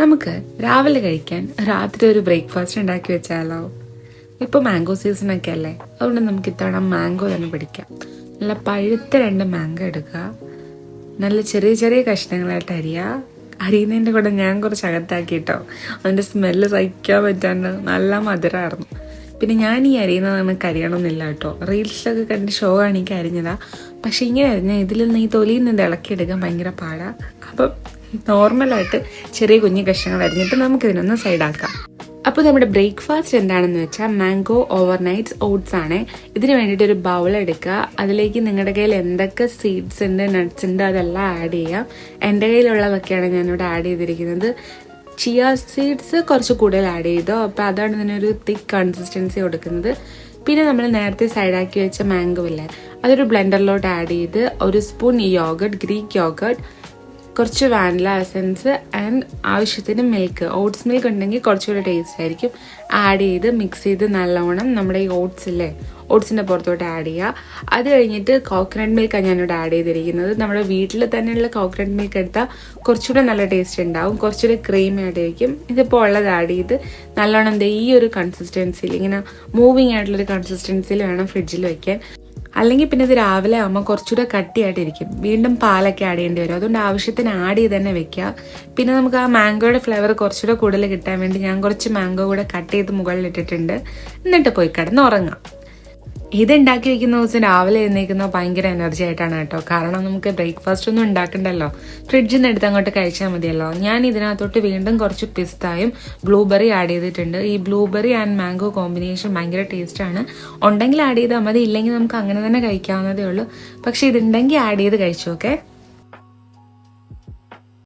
നമുക്ക് രാവിലെ കഴിക്കാൻ രാത്രി ഒരു ബ്രേക്ക്ഫാസ്റ്റ് ഉണ്ടാക്കി വെച്ചാലോ? ഇപ്പൊ മാംഗോ സീസൺ ഒക്കെ അല്ലേ, അതുകൊണ്ട് നമുക്ക് ഇത്തവണ മാംഗോ തന്നെ പിടിക്കാം. നല്ല പഴുത്ത 2 മാംഗോ എടുക്കുക, നല്ല ചെറിയ ചെറിയ കഷ്ണങ്ങളായിട്ട് അരിയുന്നതിൻ്റെ കൂടെ ഞാൻ കുറച്ച് അകത്താക്കിട്ടോ, അതിൻ്റെ സ്മെല്ല് സഹിക്കാൻ പറ്റാണ്ട് നല്ല മധുരമായിരുന്നു. പിന്നെ ഞാൻ ഈ അരിയുന്നത് നമുക്ക് അരിയണമെന്നില്ല കേട്ടോ, റീൽസിലൊക്കെ കണ്ട് ഷോ കാണിക്കാൻ അരിഞ്ഞതാ. പക്ഷെ ഇങ്ങനെ അരിഞ്ഞാൽ ഇതിൽ നിന്ന് ഈ തൊലിയിൽ നിന്ന് ഇളക്കിയെടുക്കാൻ ഭയങ്കര പാടാ. അപ്പം നോർമലായിട്ട് ചെറിയ കുഞ്ഞു കഷ്ണങ്ങൾ അരിഞ്ഞിട്ട് നമുക്കിതിനൊന്ന് സൈഡാക്കാം. അപ്പോൾ നമ്മുടെ ബ്രേക്ക്ഫാസ്റ്റ് എന്താണെന്ന് വെച്ചാൽ മാംഗോ ഓവർനൈറ്റ്സ് ഓട്സ് ആണ്. ഇതിന് വേണ്ടിയിട്ട് ഒരു ബൗൾ എടുക്കുക, അതിലേക്ക് നിങ്ങളുടെ കയ്യിൽ എന്തൊക്കെ സീഡ്സ് ഉണ്ട്, നട്ട്സ് ഉണ്ട്, അതെല്ലാം ആഡ് ചെയ്യാം. എൻ്റെ കയ്യിലുള്ളതൊക്കെയാണ് ഞാനിവിടെ ആഡ് ചെയ്തിരിക്കുന്നത്. ചിയ സീഡ്സ് കുറച്ച് കൂടുതൽ ആഡ് ചെയ്തോ, അപ്പോൾ അതാണ് ഇതിനൊരു തിക്ക് കൺസിസ്റ്റൻസി കൊടുക്കുന്നത്. പിന്നെ നമ്മൾ നേരത്തെ സൈഡാക്കി വെച്ച മാംഗോ ഇല്ലേ, അതൊരു ബ്ലെൻഡറിലോട്ട് ആഡ് ചെയ്ത് 1 സ്പൂൺ യോഗർട്ട്, ഗ്രീക്ക് യോഗർട്ട്, കുറച്ച് വാനില എസൻസ് ആൻഡ് ആവശ്യത്തിന് മിൽക്ക്, ഓട്സ് മിൽക്ക് ഉണ്ടെങ്കിൽ കുറച്ചുകൂടെ ടേസ്റ്റ് ആയിരിക്കും, ആഡ് ചെയ്ത് മിക്സ് ചെയ്ത് നല്ലോണം നമ്മുടെ ഈ ഓട്സ് ഇല്ലേ, ഓട്സിൻ്റെ പുറത്തോട്ട് ആഡ് ചെയ്യുക. അത് കഴിഞ്ഞിട്ട് കോക്കനട്ട് മിൽക്കാണ് ഞാനിവിടെ ആഡ് ചെയ്തിരിക്കുന്നത്. നമ്മുടെ വീട്ടിൽ തന്നെയുള്ള കോക്കനട്ട് മിൽക്ക് എടുത്താൽ കുറച്ചുകൂടെ നല്ല ടേസ്റ്റ് ഉണ്ടാവും, കുറച്ചുകൂടെ ക്രീം ആഡ് ആയിരിക്കും. ഇതിപ്പോൾ ഉള്ളത് ആഡ് ചെയ്ത് നല്ലോണം ഈ ഒരു കൺസിസ്റ്റൻസിയിൽ, ഇങ്ങനെ മൂവിങ് ആയിട്ടുള്ളൊരു കൺസിസ്റ്റൻസിയിൽ വേണം ഫ്രിഡ്ജിൽ വയ്ക്കാൻ. അല്ലെങ്കിൽ പിന്നെ ഇത് രാവിലെ ആകുമ്പോൾ കുറച്ചുകൂടെ കട്ടിയായിട്ടിരിക്കും, വീണ്ടും പാലൊക്കെ ആഡ് ചെയ്യേണ്ടി വരും. അതുകൊണ്ട് ആവശ്യത്തിന് ആഡ് ചെയ്ത് തന്നെ വെക്കുക. പിന്നെ നമുക്ക് ആ മാംഗോയുടെ ഫ്ലേവർ കുറച്ചുകൂടെ കൂടുതൽ കിട്ടാൻ വേണ്ടി ഞാൻ കുറച്ച് മാംഗോ കൂടെ കട്ട് ചെയ്ത് മുകളിൽ ഇട്ടിട്ടുണ്ട്. എന്നിട്ട് പോയി കിടന്ന് ഉറങ്ങാം. ഇതുണ്ടാക്കി വെക്കുന്ന ദിവസം രാവിലെ എഴുന്നേക്കുന്ന ഭയങ്കര എനർജി ആയിട്ടാണ് കേട്ടോ. കാരണം നമുക്ക് ബ്രേക്ക്ഫാസ്റ്റ് ഒന്നും ഉണ്ടാക്കണ്ടല്ലോ, ഫ്രിഡ്ജിൽ നിന്ന് എടുത്ത് അങ്ങോട്ട് കഴിച്ചാൽ മതിയല്ലോ. ഞാൻ ഇതിനകത്തോട്ട് വീണ്ടും കുറച്ച് പിസ്തായും ബ്ലൂബെറി ആഡ് ചെയ്തിട്ടുണ്ട്. ഈ ബ്ലൂബെറി ആൻഡ് മാംഗോ കോമ്പിനേഷൻ ഭയങ്കര ടേസ്റ്റാണ്. ഉണ്ടെങ്കിൽ ആഡ് ചെയ്താൽ മതി, ഇല്ലെങ്കിൽ നമുക്ക് അങ്ങനെ തന്നെ കഴിക്കാവുന്നതേ ഉള്ളൂ. പക്ഷെ ഇതുണ്ടെങ്കിൽ ആഡ് ചെയ്ത് കഴിച്ചു. ഓക്കെ.